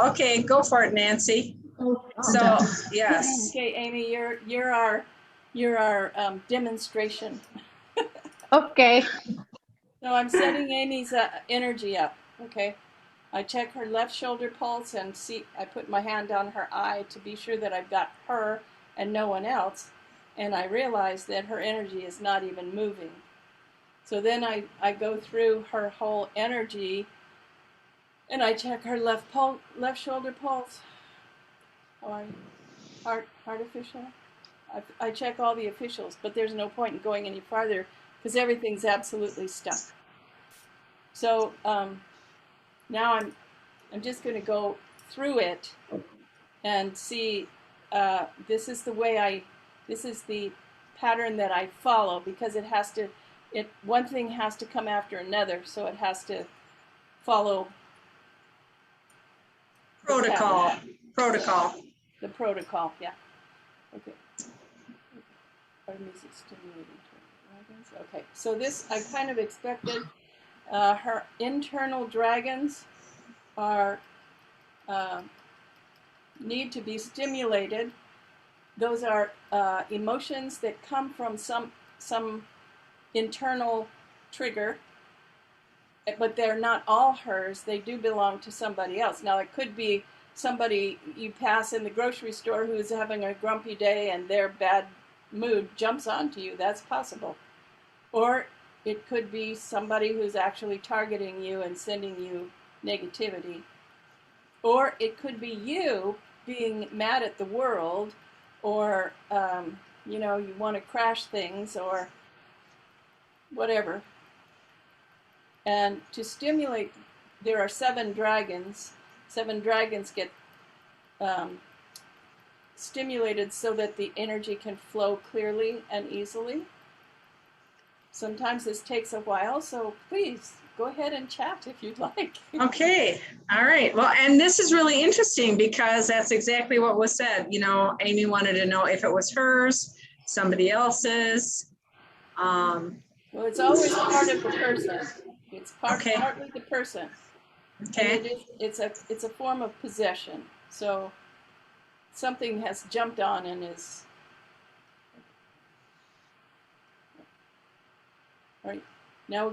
Okay, go for it, Nancy. So, yes. Okay, Amy, you're our demonstration. Okay. So I'm setting Amy's energy up. Okay, I check her left shoulder pulse and see. I put my hand on her eye to be sure that I've got her and no one else, and I realize that her energy is not even moving. So then I go through her whole energy, and I check her left shoulder pulse. Heart official. I check all the officials, but there's no point in going any farther because everything's absolutely stuck. So now I'm just going to go through it and see. This is the pattern that I follow because one thing has to come after another, so it has to follow Protocol. the protocol. Yeah. Okay. Okay, so this I kind of expected. Her internal dragons are need to be stimulated. Those are emotions that come from some internal trigger, but they're not all hers. They do belong to somebody else. Now, it could be somebody you pass in the grocery store who's having a grumpy day and their bad mood jumps onto you. That's possible. Or it could be somebody who's actually targeting you and sending you negativity. Or it could be you being mad at the world, or you want to crash things or whatever. And to stimulate, there are 7 dragons. 7 dragons get stimulated so that the energy can flow clearly and easily. Sometimes this takes a while, so please go ahead and chat if you'd like. Okay. All right. Well, and this is really interesting because that's exactly what was said. You know, Amy wanted to know if it was hers, somebody else's. Well, it's always part of the person. It's partly the person. Okay. And it's a form of possession. So something has jumped on and is. All right. Now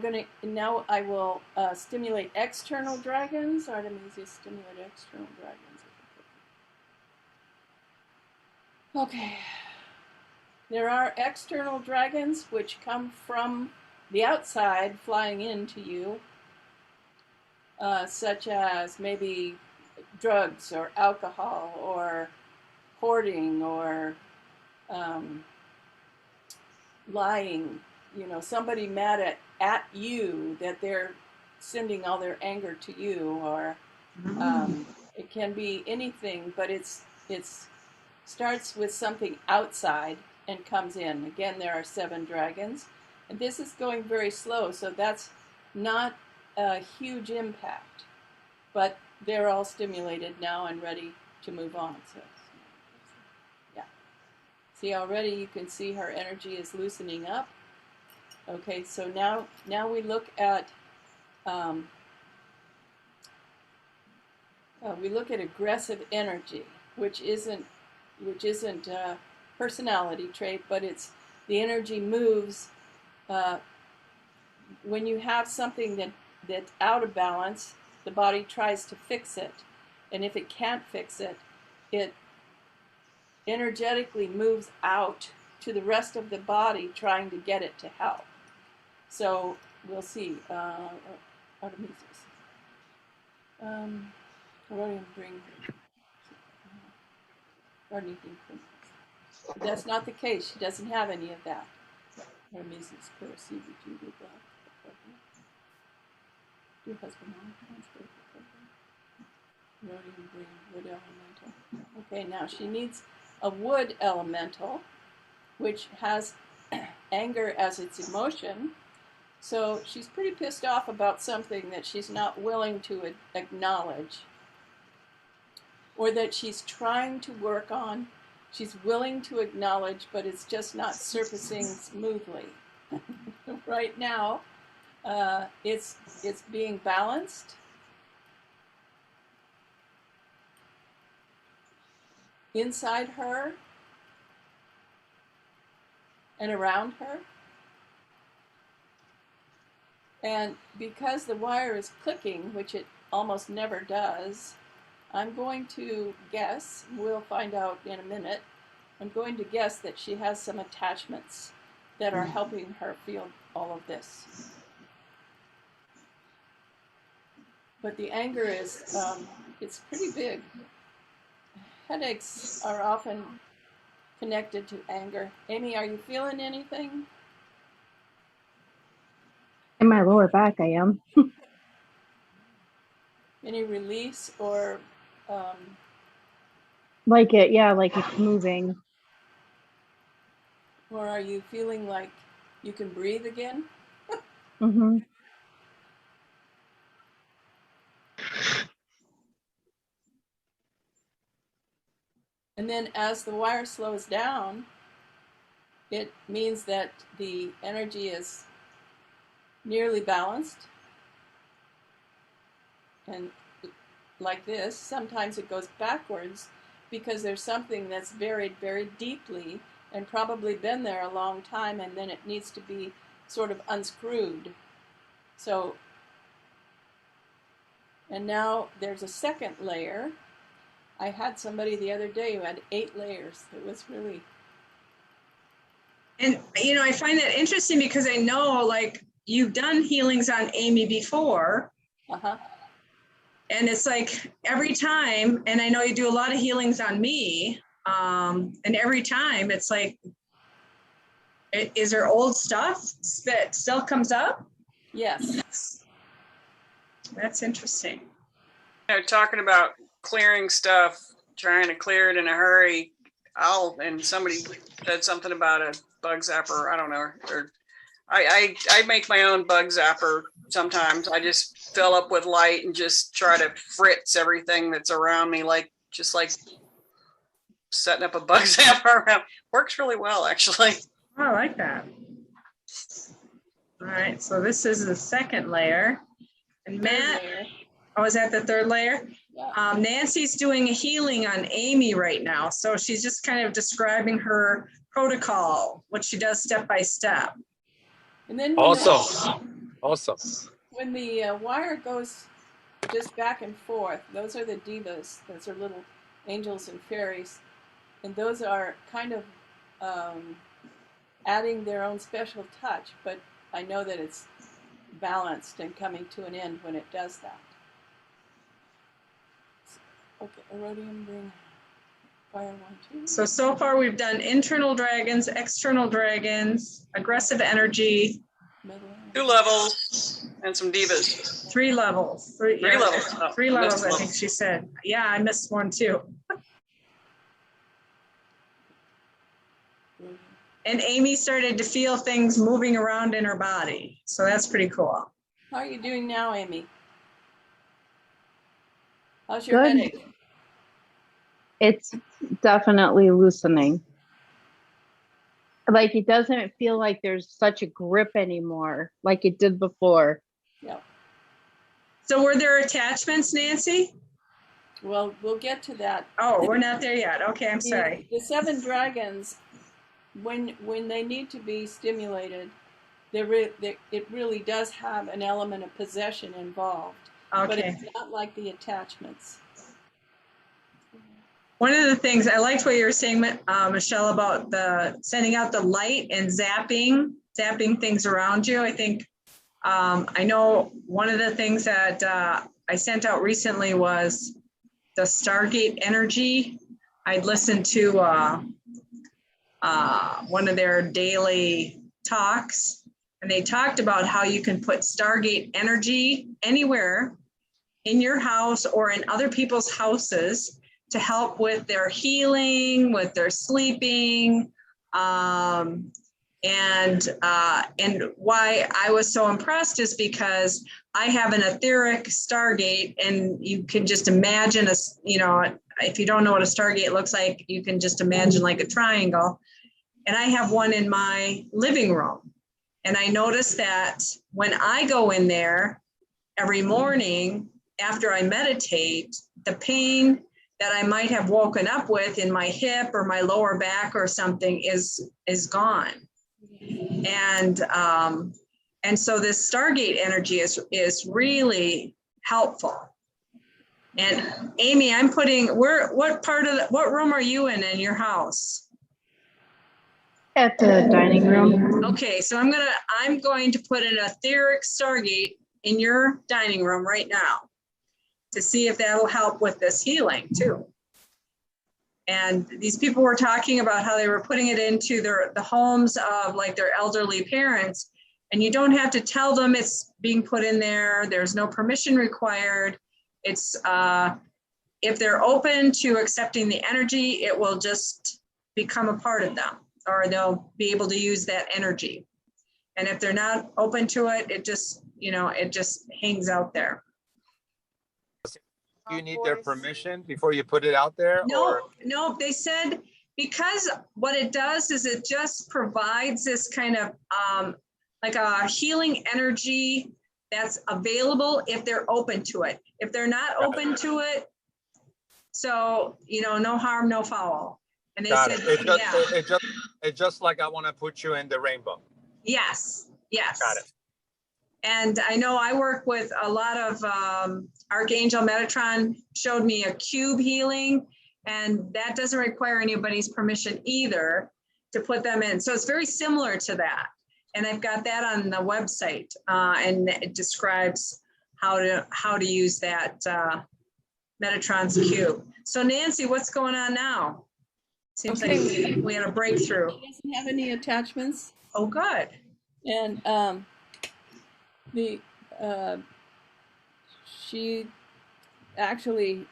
I will stimulate external dragons. Artemisia, stimulate external dragons. Okay. There are external dragons which come from the outside flying into you, such as maybe drugs or alcohol or hoarding or lying. You know, somebody mad at you, that they're sending all their anger to you, or it can be anything, but it's starts with something outside and comes in. Again, there are 7 dragons, and this is going very slow, so that's not a huge impact, but they're all stimulated now and ready to move on. So yeah, see, already you can see her energy is loosening up. Okay, so now we look at aggressive energy, which isn't a personality trait, but it's the energy moves when you have something that's out of balance. The body tries to fix it, and if it can't fix it, it energetically moves out to the rest of the body, trying to get it to help. So we'll see. Artemisia. That's not the case. She doesn't have any of that. Artemisia's your husband wood elemental. Okay, now she needs a wood elemental, which has anger as its emotion. So she's pretty pissed off about something that she's not willing to acknowledge, or that she's trying to work on. She's willing to acknowledge, but it's just not surfacing smoothly. Right now, it's being balanced. inside her and around her. And because the wire is clicking, which it almost never does, I'm going to guess, we'll find out in a minute, I'm going to guess that she has some attachments that are helping her feel all of this. But the anger is, it's pretty big. Headaches are often connected to anger. Amy, are you feeling anything? In my lower back, I am. Any release or Like it's moving. or are you feeling like you can breathe again? Mm-hmm. And then as the wire slows down, it means that the energy is nearly balanced. And like this, sometimes it goes backwards because there's something that's buried very deeply and probably been there a long time, and then it needs to be sort of unscrewed. So, and now there's a second layer. I had somebody the other day who had 8 layers. It was really... And, you know, I find that interesting because I know, like, you've done healings on Amy before. Uh-huh. And it's like every time, and I know you do a lot of healings on me, and every time it's like, is there old stuff that still comes up? Yes. That's interesting. You know, talking about clearing stuff, trying to clear it in a hurry. And somebody said something about a bug zapper. I don't know. Or I make my own bug zapper sometimes. I just fill up with light and just try to fritz everything that's around me, just like setting up a bug zapper around. Works really well, actually. Oh, I like that. All right, so this is the second layer. And Matt, is that the third layer? Yeah. Nancy's doing a healing on Amy right now. So she's just kind of describing protocol, what she does step by step. And then Awesome. When the wire goes just back and forth, those are the divas. Those are little angels and fairies. And those are kind of adding their own special touch. But I know that it's balanced and coming to an end when it does that. Okay, Erodium, bring fire 1, 2. So far we've done internal dragons, external dragons, aggressive energy. Middle. 2 levels and some divas. 3 levels. 3 levels. Oh, 3 levels, I level. think she said. Yeah, I missed one too. And Amy started to feel things moving around in her body. So that's pretty cool. How are you doing now, Amy? How's your Good. headache? It's definitely loosening. Like it doesn't feel like there's such a grip anymore like it did before. Yeah. So were there attachments, Nancy? Well, we'll get to that. Oh, we're not there yet. Okay, I'm sorry. The 7 dragons, when they need to be stimulated, it really does have an element of possession involved. Okay. But it's not like the attachments. One of the things I liked what you were saying, Michelle, about the sending out the light and zapping things around you. I think I know one of the things that I sent out recently was the Stargate energy. I'd listened to one of their daily talks, and they talked about how you can put Stargate energy anywhere in your house or in other people's houses to help with their healing, with their sleeping, and why I was so impressed is because I have an etheric Stargate, and you can just imagine if you don't know what a Stargate looks like, you can just imagine like a triangle. And I have one in my living room. And I noticed that when I go in there every morning after I meditate, the pain that I might have woken up with in my hip or my lower back or something is gone. And so this Stargate energy is really helpful. And Amy, I'm putting, what room are you in your house? At the dining room. Okay, so I'm going to put an etheric Stargate in your dining room right now to see if that'll help with this healing too. And these people were talking about how they were putting it into the homes of like their elderly parents, and you don't have to tell them it's being put in there. There's no permission required. It's if they're open to accepting the energy, it will just become a part of them, or they'll be able to use that energy. And if they're not open to it, it just, it just hangs out there. You need their permission before you put it out there? No, they said, because what it does is it just provides this kind of like a healing energy that's available if they're open to it. If they're not open to it, so, no harm, no foul. And they said, it's just like I want to put you in the rainbow. Yes. Got it. And I know I work with a lot of Archangel Metatron showed me a cube healing, and that doesn't require anybody's permission either to put them in. So it's very similar to that. And I've got that on the website, and it describes how to use that Metatron's cube. So Nancy, what's going on now? Seems like we had a breakthrough. He doesn't have any attachments. Oh, good. And she actually,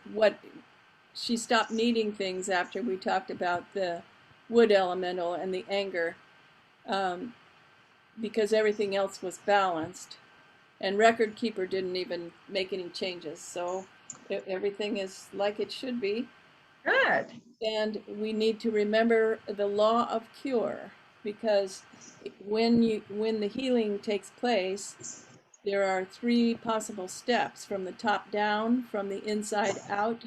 she stopped needing things after we talked about the wood elemental and the anger, because everything else was balanced, and Record Keeper didn't even make any changes, so everything is like it should be. Good. And we need to remember the law of cure, because when the healing takes place, there are 3 possible steps: from the top down, from the inside out,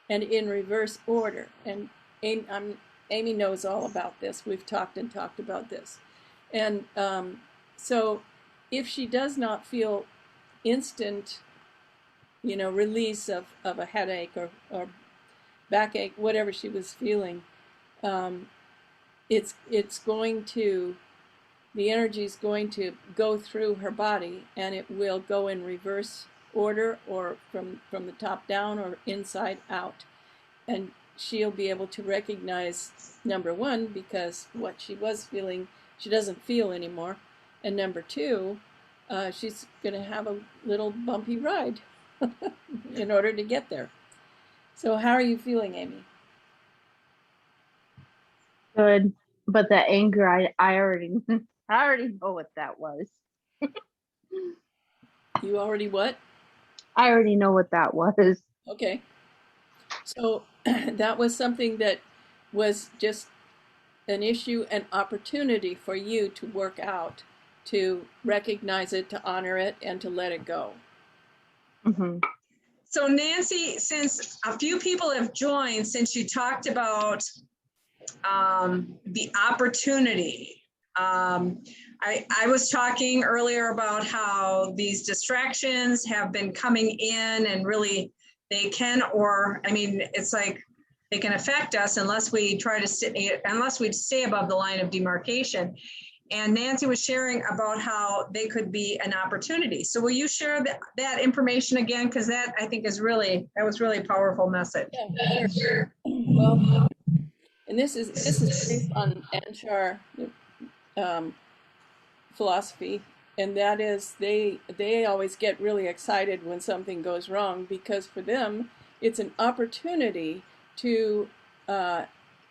and in reverse order. And Amy knows all about this. We've talked about this. And so if she does not feel instant, release of a headache or backache, whatever she was feeling, it's going to, the energy is going to go through her body, and it will go in reverse order, or from the top down or inside out. And she'll be able to recognize, number 1, because what she was feeling, she doesn't feel anymore. And number 2, she's going to have a little bumpy ride in order to get there. So how are you feeling, Amy? Good. But the anger, I already know what that was. You already what? I already know what that was. Okay. So that was something that was just an issue, an opportunity for you to work out, to recognize it, to honor it, and to let it go. Mm-hmm. So Nancy, since a few people have joined, since you talked about the opportunity, I was talking earlier about how these distractions have been coming in, and really they can, it's like they can affect us unless we stay above the line of demarcation. And Nancy was sharing about how they could be an opportunity. So will you share that information again? Because that, I think, was really a powerful message. Yeah, sure. Well, and this is based on Anshar philosophy, and that is they always get really excited when something goes wrong, because for them it's an opportunity to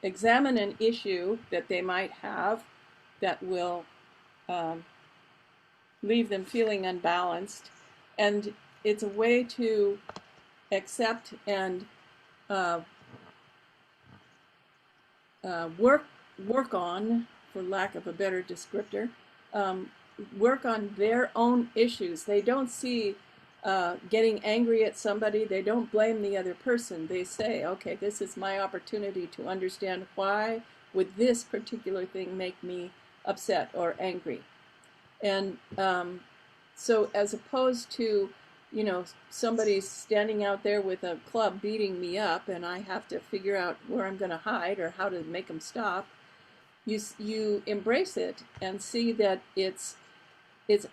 examine an issue that they might have that will leave them feeling unbalanced, and it's a way to accept and work on, for lack of a better descriptor, work on their own issues. They don't see getting angry at somebody, they don't blame the other person. They say, okay, this is my opportunity to understand why would this particular thing make me upset or angry. And so as opposed to, you know, somebody standing out there with a club beating me up and I have to figure out where I'm going to hide or how to make them stop, you embrace it and see that it's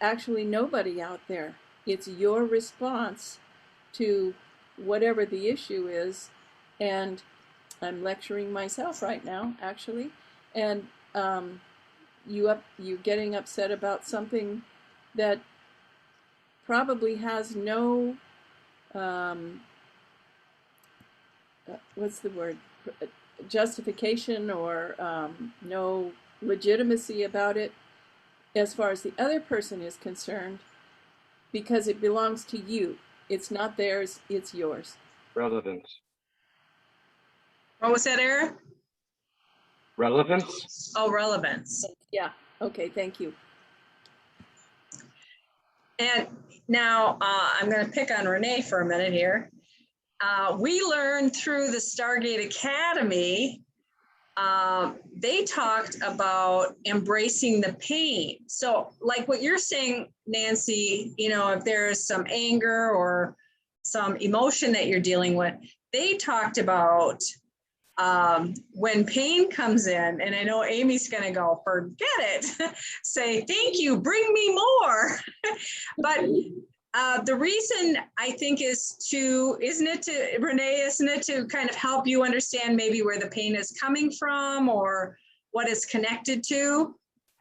actually nobody out there. It's your response to whatever the issue is. And I'm lecturing myself right now, actually. And you getting upset about something that probably has no, what's the word, justification or no legitimacy about it as far as the other person is concerned, because it belongs to you. It's not theirs, it's yours. Relevance. What was that, Eric? Relevance? Oh, relevance. Yeah, okay, thank you. And now I'm going to pick on Renee for a minute here. We learned through the Stargate Academy, they talked about embracing the pain. So like what you're saying, Nancy, you know, if there's some anger or some emotion that you're dealing with, they talked about when pain comes in, and I know Amy's going to go, forget it, say, thank you, bring me more. But the reason I think is Renee, isn't it to kind of help you understand maybe where the pain is coming from or what it's connected to?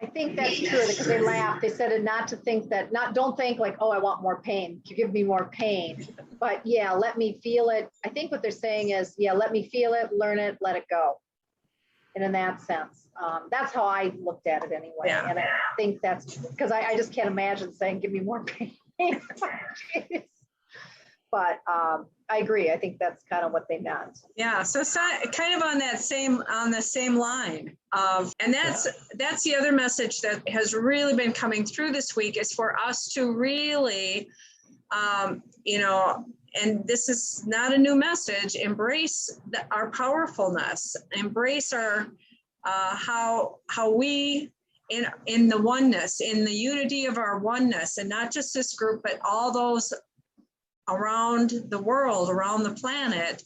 I think that's true, because they laughed. They said it not to think that, don't think like, oh, I want more pain. You give me more pain. But yeah, let me feel it. I think what they're saying is, yeah, let me feel it, learn it, let it go. And in that sense, that's how I looked at it anyway. Yeah. And I think that's because I just can't imagine saying, give me more pain. But I agree. I think that's kind of what they meant. Yeah, so it's not, kind of on the same line of, and that's the other message that has really been coming through this week, is for us to really, you know, and this is not a new message, embrace our powerfulness, embrace our how we in the oneness, in the unity of our oneness, and not just this group, but all those around the world, around the planet,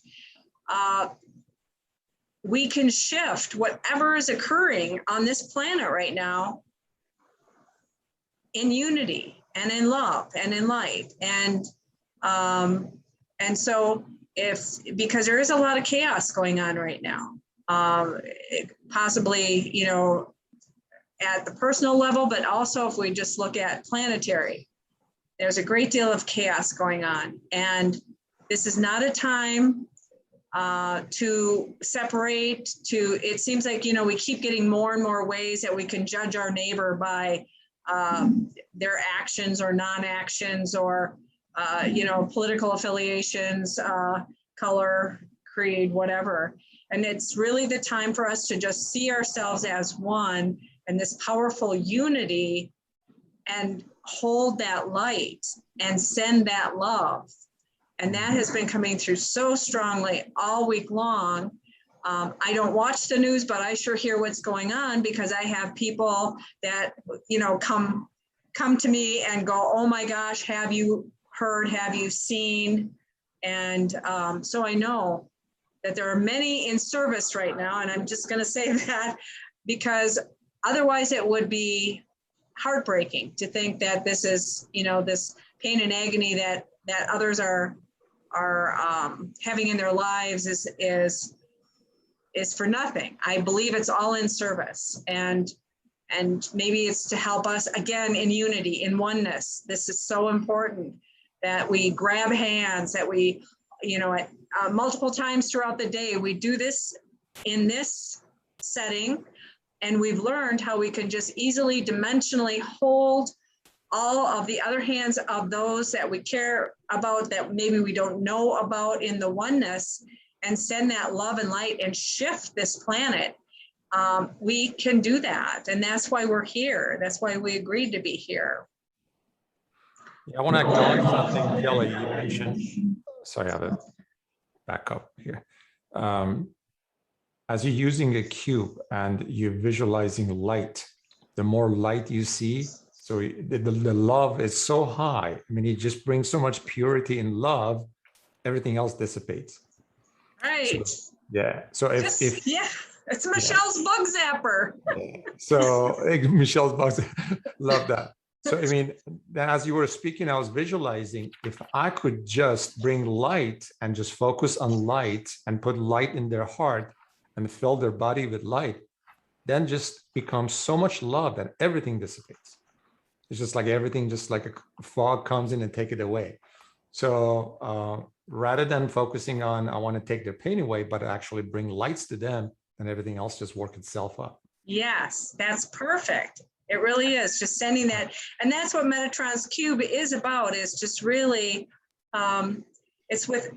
we can shift whatever is occurring on this planet right now in unity and in love and in light. And so because there is a lot of chaos going on right now, possibly, you know, at the personal level, but also if we just look at planetary, there's a great deal of chaos going on. And this is not a time to separate, it seems like, you know, we keep getting more and more ways that we can judge our neighbor by their actions or non-actions or, you know, political affiliations, color, creed, whatever. And it's really the time for us to just see ourselves as one and this powerful unity, and hold that light and send that love. And that has been coming through so strongly all week long. I don't watch the news, but I sure hear what's going on, because I have people that, you know, come to me and go, oh my gosh, have you heard, have you seen? And so I know that there are many in service right now. And I'm just going to say that because otherwise it would be heartbreaking to think that this is, you know, this pain and agony that others are having in their lives is for nothing. I believe it's all in service, and maybe it's to help us again in unity, in oneness. This is so important that we grab hands, that we, you know, multiple times throughout the day, we do this in this setting. And we've learned how we can just easily dimensionally hold all of the other hands of those that we care about, that maybe we don't know about in the oneness, and send that love and light and shift this planet. We can do that. And that's why we're here. That's why we agreed to be here. I want to acknowledge something, Kelly, you mentioned. Sorry, I have a backup here. As you're using a cube and you're visualizing light, the more light you see, so the love is so high. I mean, it just brings so much purity and love, everything else dissipates. Right. So, yeah. So if yeah, it's Michelle's bug zapper. so Michelle's box, love that. So I mean, as you were speaking, I was visualizing if I could just bring light and just focus on light and put light in their heart and fill their body with light, then just becomes so much love that everything dissipates. It's just like everything, just like a fog comes in and take it away. So rather than focusing on, I want to take their pain away, but actually bring lights to them, and everything else just work itself up. Yes, that's perfect. It really is just sending that. And that's what Metatron's Cube is about, is just really, it's with,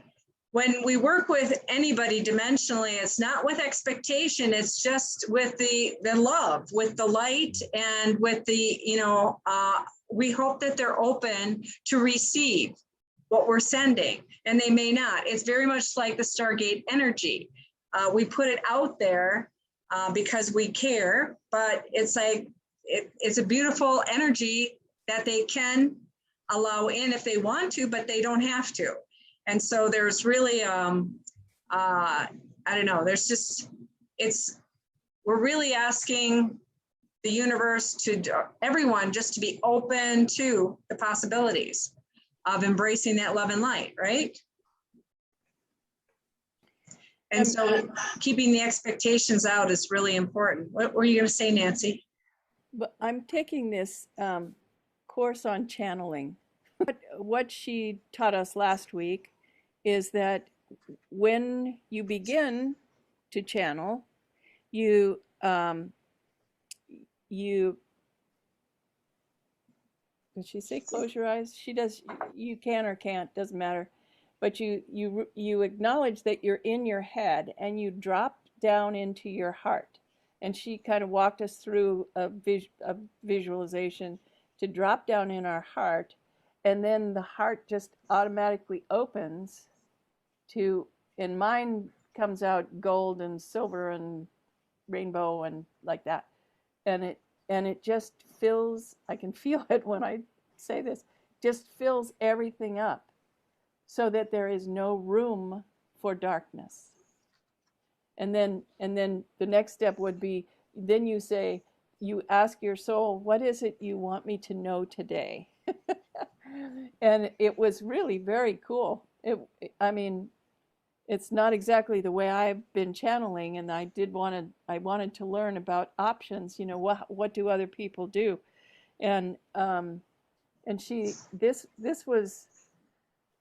when we work with anybody dimensionally, it's not with expectation, it's just with the love, with the light, and with the, we hope that they're open to receive what we're sending, and they may not. It's very much like the Stargate energy. We put it out there because we care, but it's like, it's a beautiful energy that they can allow in if they want to, but they don't have to. And so there's really, I don't know, there's just, we're really asking the universe everyone just to be open to the possibilities of embracing that love and light, right? And so keeping the expectations out is really important. What were you going to say, Nancy? But I'm taking this course on channeling. What she taught us last week is that when you begin to channel, you did she say close your eyes? She does. You can or can't, doesn't matter. But you acknowledge that you're in your head and you drop down into your heart. And she kind of walked us through a visualization to drop down in our heart, and then the heart just automatically opens to, and mine comes out gold and silver and rainbow and like that, and it just fills. I can feel it when I say this. Just fills everything up, so that there is no room for darkness. And then the next step would be, then you say, you ask your soul, what is it you want me to know today? And it was really very cool. I mean, it's not exactly the way I've been channeling, and I wanted to learn about options. What do other people do? And this was,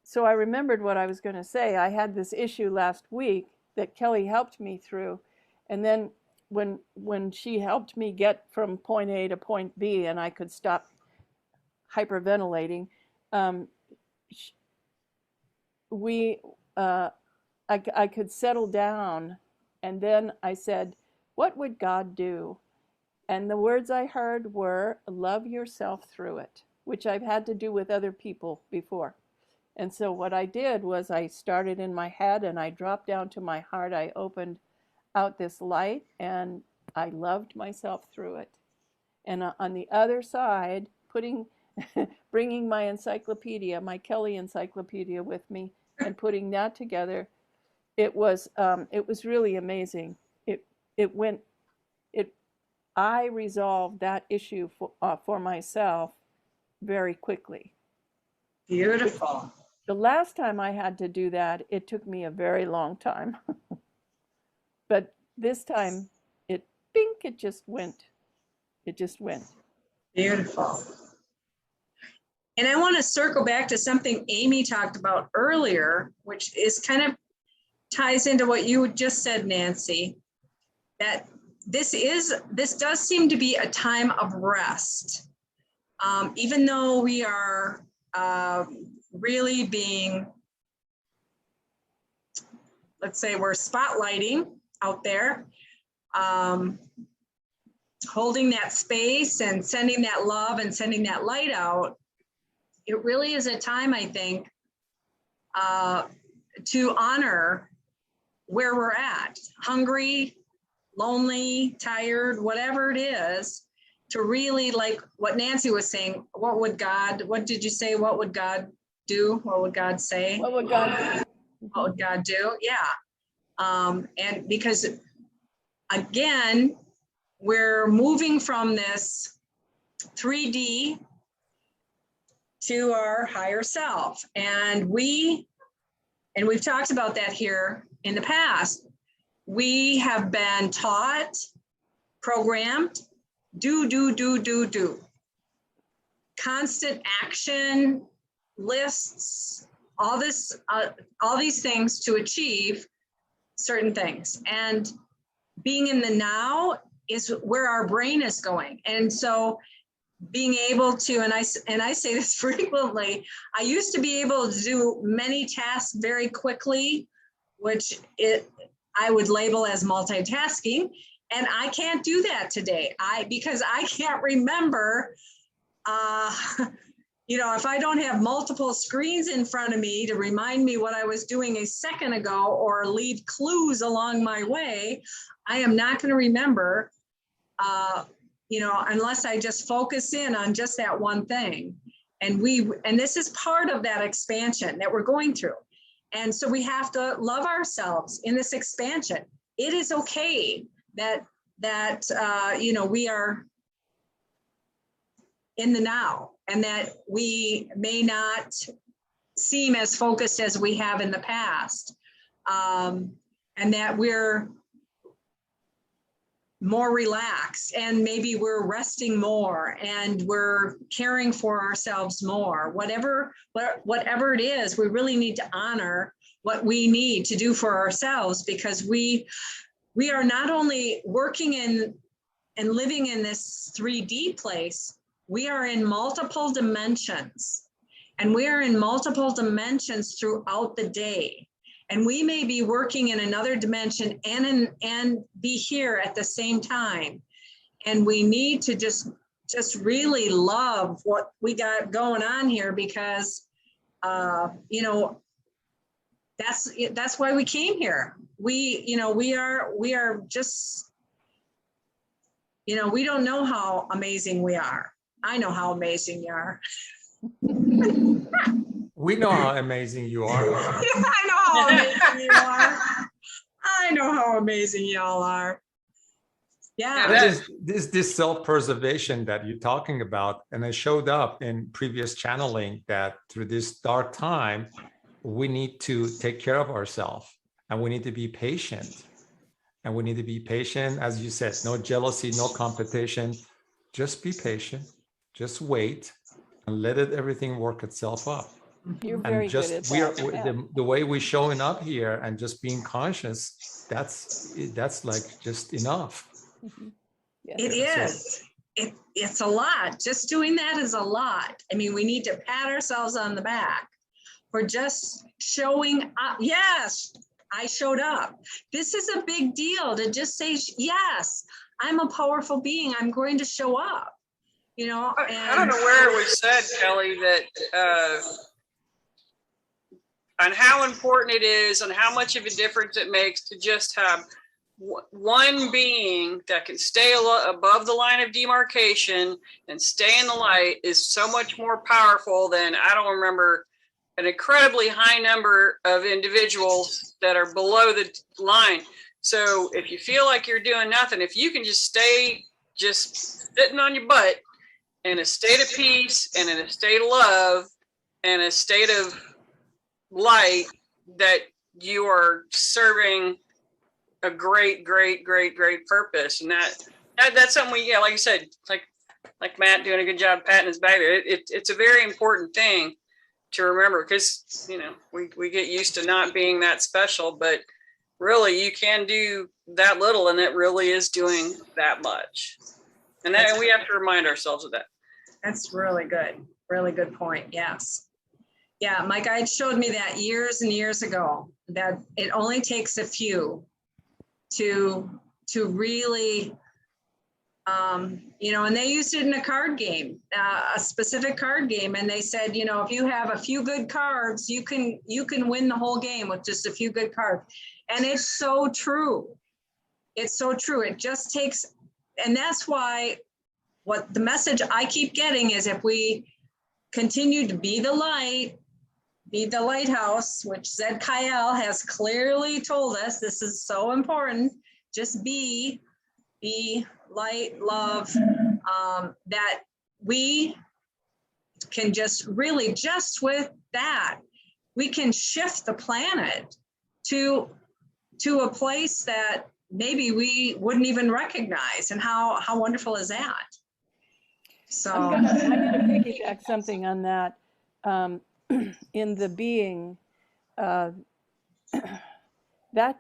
so I remembered what I was going to say. I had this issue last week that Kelly helped me through, and then when she helped me get from point A to point B, and I could stop hyperventilating, I could settle down, and then I said, what would God do? And the words I heard were, love yourself through it, which I've had to do with other people before. And so what I did was I started in my head and I dropped down to my heart. I opened out this light and I loved myself through it. And on the other side, bringing my encyclopedia, my Kelly encyclopedia with me, and putting that together, it was really amazing. I resolved that issue for myself very quickly. Beautiful. The last time I had to do that, it took me a very long time. But this time, it just went. It just went. Beautiful. And I want to circle back to something Amy talked about earlier, which is kind of ties into what you just said, Nancy, that this does seem to be a time of rest. Even though we are really being, let's say we're spotlighting out there, holding that space and sending that love and sending that light out, it really is a time, I think, to honor where we're at, hungry, lonely, tired, whatever it is, to really, like what Nancy was saying, what did you say? What would God do? What would God say? What would God do? What would God do? Yeah. And because again, we're moving from this 3D to our higher self. And we've talked about that here in the past. We have been taught, programmed, do. Constant action, lists, all these things to achieve certain things. And being in the now is where our brain is going. And so being able to, and I say this frequently, I used to be able to do many tasks very quickly, which I would label as multitasking. And I can't do that today. Because I can't remember, if I don't have multiple screens in front of me to remind me what I was doing a second ago or leave clues along my way, I am not going to remember, unless I just focus in on just that one thing. And this is part of that expansion that we're going through. And so we have to love ourselves in this expansion. It is okay that we are in the now, and that we may not seem as focused as we have in the past, and that we're more relaxed, and maybe we're resting more, and we're caring for ourselves more. Whatever it is, we really need to honor what we need to do for ourselves, because we are not only working in and living in this 3D place, we are in multiple dimensions, and we are in multiple dimensions throughout the day. And we may be working in another dimension and be here at the same time. And we need to just really love what we got going on here, because that's why we came here. We are just, we don't know how amazing we are. I know how amazing you are. We know how amazing you are. I know how amazing you are. I know how amazing y'all are. Yeah. This self-preservation that you're talking about, and it showed up in previous channeling, that through this dark time, we need to take care of ourselves, and we need to be patient. And we need to be patient, as you said, no jealousy, no competition. Just be patient, just wait, and let everything work itself up. You're very good at that. The way we're showing up here and just being conscious, that's like just enough. Mm-hmm. Yes. It is. It's a lot. Just doing that is a lot. I mean, we need to pat ourselves on the back for just showing up. Yes, I showed up. This is a big deal to just say, yes, I'm a powerful being. I'm going to show up. I don't know where it was said, Kelly, that on how important it is and how much of a difference it makes to just have one being that can stay above the line of demarcation and stay in the light is so much more powerful than, I don't remember, an incredibly high number of individuals that are below the line. So if you feel like you're doing nothing, if you can just stay just sitting on your butt in a state of peace and in a state of love and a state of light, that you are serving a great purpose. And that's something we, like you said, like Matt doing a good job patting his back there. It's a very important thing to remember, because we get used to not being that special, but really you can do that little, and it really is doing that much. And we have to remind ourselves of that. That's really good point. Yes. Yeah, my guide showed me that years and years ago, that it only takes a few to really and they used it in a card game, a specific card game. And they said, if you have a few good cards, you can win the whole game with just a few good cards. And it's so true. It's so true. It just takes, and that's why what the message I keep getting is, if we continue to be the light, be the lighthouse, which Zed Kyle has clearly told us, this is so important. Just be light, love, that we can just really, just with that, we can shift the planet to a place that maybe we wouldn't even recognize. And how wonderful is that? So I'm gonna piggyback something on that. In the being, that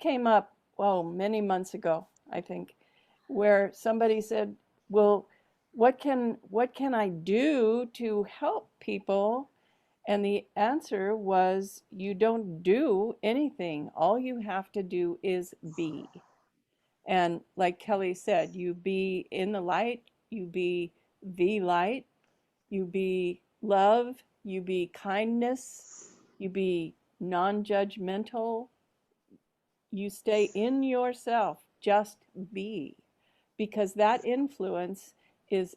came up, many months ago, I think, where somebody said, well, what can I do to help people? And the answer was, you don't do anything. All you have to do is be. And like Kelly said, you be in the light, you be the light, you be love, you be kindness, you be non-judgmental, you stay in yourself, just be, because that influence is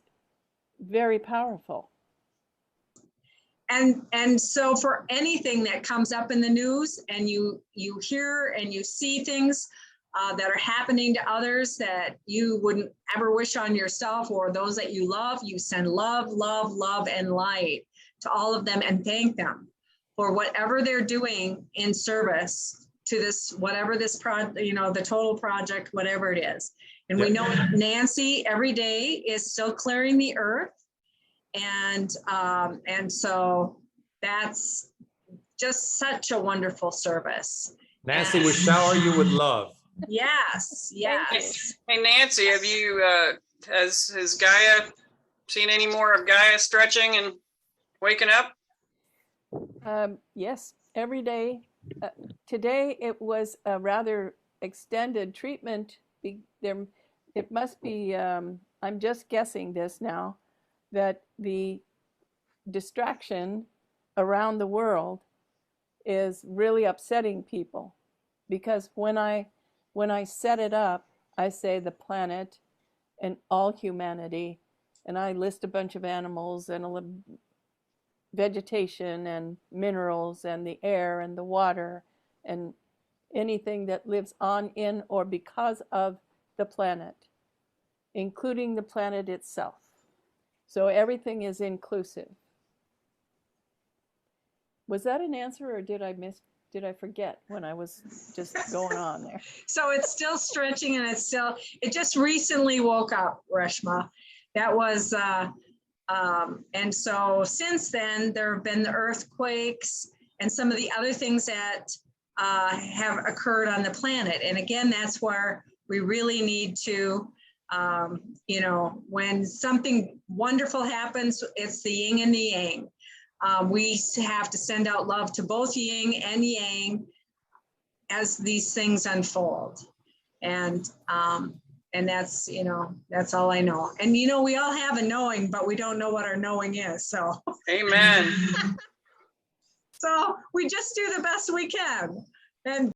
very powerful. And so for anything that comes up in the news, and you hear and you see things that are happening to others that you wouldn't ever wish on yourself, or those that you love, you send love, love, love, and light to all of them, and thank them for whatever they're doing in service to this, whatever this project, the total project, whatever it is. And we know Nancy every day is still clearing the earth. And so that's just such a wonderful service. Nancy, we shower you with love. Yes. Hey, Nancy, have you, has Gaia seen any more of Gaia stretching and waking up? Yes, every day. Today it was a rather extended treatment. It must be, I'm just guessing this now, that the distraction around the world is really upsetting people. Because when I set it up, I say the planet and all humanity, and I list a bunch of animals and vegetation and minerals and the air and the water and anything that lives on, in, or because of the planet, including the planet itself. So everything is inclusive. Was that an answer, or did I forget when I was just going on there? So it's still stretching, and it just recently woke up, Reshma. That was, and so since then, there have been the earthquakes and some of the other things that have occurred on the planet. And again, that's where we really need to, when something wonderful happens, it's the yin and the yang. We have to send out love to both yin and yang as these things unfold. And that's, that's all I know. And, we all have a knowing, but we don't know what our knowing is. So. Amen. So we just do the best we can. And